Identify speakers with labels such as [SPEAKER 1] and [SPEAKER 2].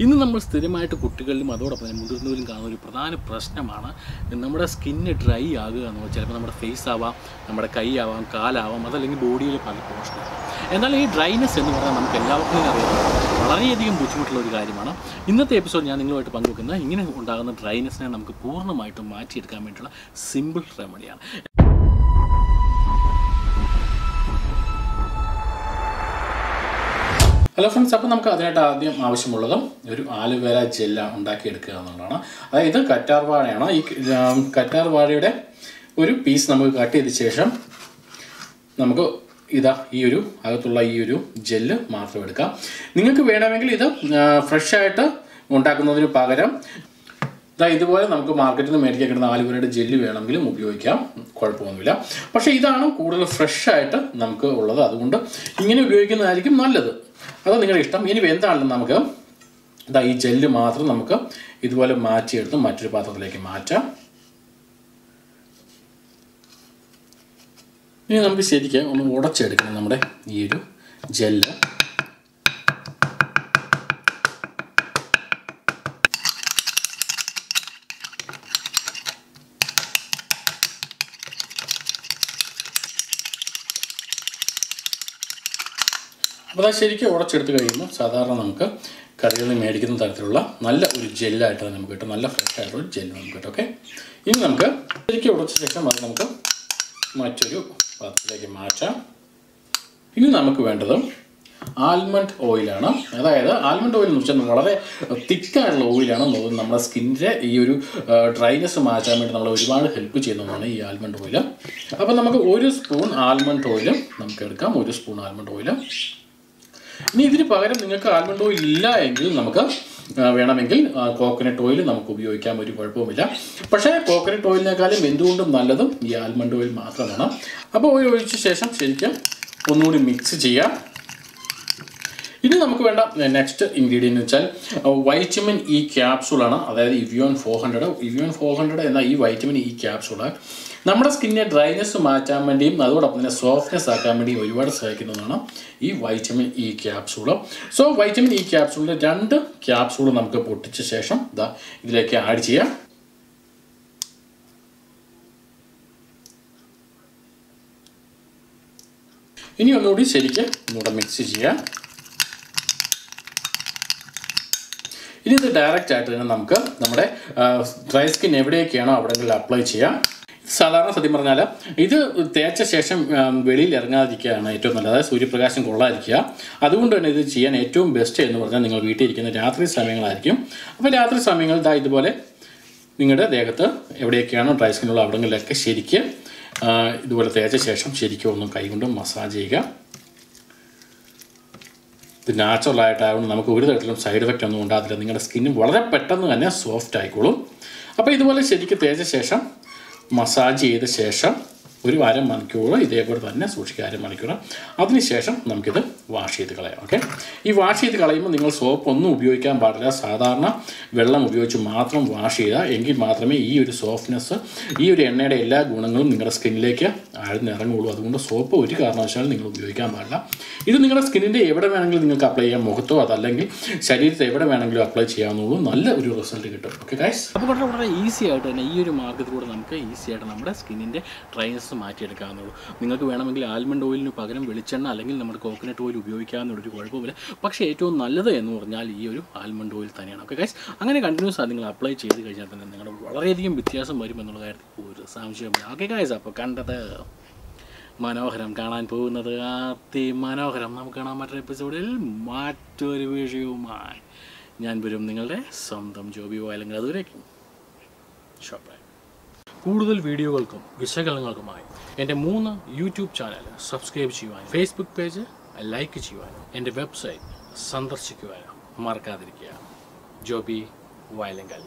[SPEAKER 1] ഇന്ന് നമ്മൾ സ്ഥിരമായിട്ട് കുട്ടികളിലും അതോടൊപ്പം തന്നെ മുതിർന്നവരും കാണുന്ന ഒരു പ്രധാന പ്രശ്നമാണ് നമ്മുടെ സ്കിന്ന് ഡ്രൈ ആകുക എന്നുള്ളത്. ചിലപ്പോൾ നമ്മുടെ ഫേസ് ആവാം, നമ്മുടെ കൈ ആവാം, കാലാവാം, അതല്ലെങ്കിൽ ബോഡിയിലെ പല പോർഷനും. എന്നാൽ ഈ ഡ്രൈനെസ് എന്ന് പറഞ്ഞാൽ നമുക്ക് എല്ലാവർക്കും അറിയാം, വളരെയധികം ബുദ്ധിമുട്ടുള്ള ഒരു കാര്യമാണ്. ഇന്നത്തെ എപ്പിസോഡ് ഞാൻ നിങ്ങളുമായിട്ട് പങ്കുവെക്കുന്നത് ഇങ്ങനെ ഉണ്ടാകുന്ന ഡ്രൈനെസ്സിനെ നമുക്ക് പൂർണ്ണമായിട്ടും മാറ്റിയെടുക്കാൻ വേണ്ടിയിട്ടുള്ള സിമ്പിൾ റെമഡിയാണ്. ഹലോ ഫ്രണ്ട്സ്, അപ്പോൾ നമുക്ക് അതിനായിട്ട് ആദ്യം ആവശ്യമുള്ളത് ഒരു ആലുവേര ജെല്ല ഉണ്ടാക്കിയെടുക്കുക എന്നുള്ളതാണ്. അതായത് കറ്റാർ വാഴയാണ്. ഈ കറ്റാർ വാഴയുടെ ഒരു പീസ് നമുക്ക് കട്ട് ചെയ്ത ശേഷം നമുക്ക് ഈ ഒരു അകത്തുള്ള ഈ ഒരു ജെല്ല് മാത്രം എടുക്കാം. നിങ്ങൾക്ക് വേണമെങ്കിൽ ഇത് ഫ്രഷായിട്ട് ഉണ്ടാക്കുന്നതിന് പകരം ഇതുപോലെ നമുക്ക് മാർക്കറ്റിൽ നിന്ന് മേടിക്കാൻ കിട്ടുന്ന ആലുവേരയുടെ ജെല്ല് വേണമെങ്കിലും ഉപയോഗിക്കാം, കുഴപ്പമൊന്നുമില്ല. പക്ഷേ ഇതാണ് കൂടുതൽ ഫ്രഷായിട്ട് നമുക്ക് ഉള്ളത്, അതുകൊണ്ട് ഇങ്ങനെ ഉപയോഗിക്കുന്നതായിരിക്കും നല്ലത്. അത് നിങ്ങളുടെ ഇഷ്ടം. ഇനി എന്താണെന്ന് നമുക്ക് ഈ ജെല്ല് മാത്രം നമുക്ക് ഇതുപോലെ മാറ്റിയെടുത്ത് മറ്റൊരു പാത്രത്തിലേക്ക് മാറ്റാം. ഇനി നമുക്ക് ശരിക്കും ഒന്ന് ഉടച്ചെടുക്കണം നമ്മുടെ ഈ ഒരു ജെല്ല്. അപ്പോൾ അത് ശരിക്കും ഉടച്ചെടുത്ത് കഴിയുമ്പോൾ സാധാരണ നമുക്ക് കടകളിൽ നിന്ന് മേടിക്കുന്ന തരത്തിലുള്ള നല്ല ഒരു ജെല്ലായിട്ട് നമുക്ക് കിട്ടും, നല്ല ഫ്രഷ് ആയിട്ടുള്ള ജെല്ല് നമുക്ക് കിട്ടും. ഓക്കെ, ഇനി നമുക്ക് ശരിക്കും ഉടച്ച ശേഷം അത് നമുക്ക് മറ്റൊരു പാത്രത്തിലേക്ക് മാറ്റാം. ഇനി നമുക്ക് വേണ്ടത് ആൽമണ്ട് ഓയിലാണ്. അതായത് ആൽമണ്ട് ഓയിൽ എന്ന് വെച്ചാൽ വളരെ തിക്കായിട്ടുള്ള ഓയിലാണ്. നമ്മുടെ സ്കിന്നിൻ്റെ ഈ ഒരു ഡ്രൈനെസ് മാറ്റാൻ വേണ്ടി നമ്മളെ ഒരുപാട് ഹെൽപ്പ് ചെയ്യുന്നതാണ് ഈ ആൽമണ്ട് ഓയിൽ. അപ്പോൾ നമുക്ക് 1 സ്പൂൺ ആൽമണ്ട് ഓയിൽ നമുക്ക് എടുക്കാം. 1 സ്പൂൺ ആൽമണ്ട് ഓയിൽ. ഇനി ഇതിന് പകരം നിങ്ങൾക്ക് ആൽമണ്ട് ഓയിൽ ഇല്ല എങ്കിൽ നമുക്ക് വേണമെങ്കിൽ കോക്കനട്ട് ഓയിൽ നമുക്ക് ഉപയോഗിക്കാം, ഒരു കുഴപ്പവുമില്ല. പക്ഷേ കോക്കനട്ട് ഓയിലിനേക്കാളും എന്തുകൊണ്ടും നല്ലതും ഈ ആൽമണ്ട് ഓയിൽ മാത്രമാണ്. അപ്പോൾ ഓയിൽ ഒഴിച്ച ശേഷം ശരിക്കും ഒന്നുകൂടി മിക്സ് ചെയ്യാം. ഇനി നമുക്ക് വേണ്ട നെക്സ്റ്റ് ഇൻഗ്രീഡിയൻ്റ് വെച്ചാൽ വൈറ്റമിൻ ഇ ക്യാപ്സൂളാണ്. അതായത് ഇവിയോൺ 400 എന്ന ഈ വൈറ്റമിൻ ഇ ക്യാപ്സൂള് നമ്മുടെ സ്കിന്നിനെ ഡ്രൈനെസ് മാറ്റാൻ വേണ്ടിയും അതോടൊപ്പം തന്നെ സോഫ്റ്റ്നെസ് ആക്കാൻ വേണ്ടിയും ഒരുപാട് സഹായിക്കുന്നതാണ് ഈ vitamin E capsule. So vitamin E ക്യാപ്സൂളിൻ്റെ 2 ക്യാപ്സൂള് നമുക്ക് പൊട്ടിച്ച ശേഷം ഇതിലേക്ക് ആഡ് ചെയ്യാം. ഇനി ഒന്നുകൂടി ശരിക്കും ഒന്നുകൂടെ മിക്സ് ചെയ്യാം. ഇനി ഇത് ഡയറക്റ്റ് ആയിട്ട് തന്നെ നമുക്ക് നമ്മുടെ ഡ്രൈ സ്കിൻ എവിടെയൊക്കെയാണോ അവിടെയെങ്കിലും അപ്ലൈ ചെയ്യാം. സാധാരണ സത്യം പറഞ്ഞാൽ ഇത് തേച്ച ശേഷം വെളിയിൽ ഇറങ്ങാതിരിക്കുകയാണ് ഏറ്റവും നല്ലത്. അതായത് സൂര്യപ്രകാശം കൊള്ളാതിരിക്കുക. അതുകൊണ്ട് തന്നെ ഇത് ചെയ്യാൻ ഏറ്റവും ബെസ്റ്റ് എന്ന് പറഞ്ഞാൽ നിങ്ങൾ വീട്ടിൽ ഇരിക്കുന്ന രാത്രി സമയങ്ങളായിരിക്കും. അപ്പോൾ രാത്രി സമയങ്ങളിൽ ഇതുപോലെ നിങ്ങളുടെ ദേഹത്ത് എവിടെയൊക്കെയാണോ ഡ്രൈ സ്കിന്നുള്ള അവിടങ്ങളിലൊക്കെ ശരിക്കും ഇതുപോലെ തേച്ച ശേഷം ശരിക്കും ഒന്ന് കൈകൊണ്ട് മസാജ് ചെയ്യുക. ഇത് നാച്ചുറലായിട്ടാകും, നമുക്ക് ഒരു തരത്തിലും സൈഡ് എഫക്റ്റ് ഒന്നും ഉണ്ടാകില്ല. നിങ്ങളുടെ സ്കിന്ന് വളരെ പെട്ടെന്ന് തന്നെ സോഫ്റ്റ് ആയിക്കോളും. അപ്പോൾ ഇതുപോലെ ശരിക്കും തേച്ച ശേഷം മസാജ് ചെയ്ത ശേഷം ഒരു അരമണിക്കൂർ ഇതേപോലെ തന്നെ സൂക്ഷിക്കുക, അരമണിക്കൂർ. അതിനുശേഷം നമുക്കിത് വാഷ് ചെയ്ത് കളയാം. ഓക്കെ, ഈ വാഷ് ചെയ്ത് കളയുമ്പോൾ നിങ്ങൾ സോപ്പ് ഒന്നും ഉപയോഗിക്കാൻ പാടില്ല. സാധാരണ വെള്ളം ഉപയോഗിച്ച് മാത്രം വാഷ് ചെയ്യുക. എങ്കിൽ മാത്രമേ ഈ ഒരു സോഫ്റ്റ്നെസ്, ഈ ഒരു എണ്ണയുടെ എല്ലാ ഗുണങ്ങളും നിങ്ങളുടെ സ്കിന്നിലേക്ക് ആഴ്ന്നിറങ്ങുള്ളൂ. അതുകൊണ്ട് സോപ്പ് ഒരു കാരണവശാലും നിങ്ങൾ ഉപയോഗിക്കാൻ പാടില്ല. ഇത് നിങ്ങളുടെ സ്കിന്നിൻ്റെ എവിടെ വേണമെങ്കിലും നിങ്ങൾക്ക് അപ്ലൈ ചെയ്യാം, മുഖത്തോ അതല്ലെങ്കിൽ ശരീരത്തെ എവിടെ വേണമെങ്കിലും അപ്ലൈ ചെയ്യാവുന്നുള്ളൂ. നല്ല ഒരു റിസൾട്ട് കിട്ടും. ഓക്കെ ഗൈസ്, അപ്പോൾ വളരെ ഈസി ആയിട്ട് തന്നെ ഈ ഒരു മാർഗ്ഗത്തിലൂടെ നമുക്ക് ഈസി ആയിട്ട് നമ്മുടെ സ്കിന്നിൻ്റെ ഡ്രൈനെസ് മാറ്റിയെടുക്കാവുന്നുള്ളൂ. നിങ്ങൾക്ക് വേണമെങ്കിൽ ആൽമണ്ട് ഓയിലിന് പകരം വെളിച്ചെണ്ണ അല്ലെങ്കിൽ നമ്മുടെ കോക്കനട്ട് ഓയിൽ ഉപയോഗിക്കാവുന്നൊരു കുഴപ്പമില്ല. പക്ഷേ ഏറ്റവും നല്ലത് എന്ന് പറഞ്ഞാൽ ഈ ഒരു ആൽമണ്ട് ഓയിൽ തന്നെയാണ്. ഓക്കെ ഗൈസ്, അങ്ങനെ കണ്ടിന്യൂസ് ആയി നിങ്ങൾ അപ്ലൈ ചെയ്ത് കഴിഞ്ഞാൽ തന്നെ നിങ്ങളുടെ വളരെയധികം വ്യത്യാസം വരുമെന്നുള്ള കാര്യത്തിൽ ഒരു സംശയമില്ല. ഓക്കെ ഗൈസ്, അപ്പോൾ കണ്ടത് മനോഹരം, കാണാൻ പോകുന്നത് അതിമനോഹരം. നമുക്ക് കാണാൻ മറ്റൊരു എപ്പിസോഡിൽ മറ്റൊരു വിഷയവുമായി ഞാൻ വരും, നിങ്ങളുടെ സ്വന്തം ജോബി വയലങ്കൽ. അതുവരേക്കും ഷോപ്പ്. കൂടുതൽ വീഡിയോകൾക്കും വിശകലനങ്ങൾക്കുമായി എൻ്റെ 3 യൂട്യൂബ് ചാനൽ സബ്സ്ക്രൈബ് ചെയ്യുവാനും ഫേസ്ബുക്ക് പേജ് ലൈക്ക് ചെയ്യുവാനും എൻ്റെ വെബ്സൈറ്റ് സന്ദർശിക്കുവാനും മറക്കാതിരിക്കുക. ജോബി വയലങ്കൽ.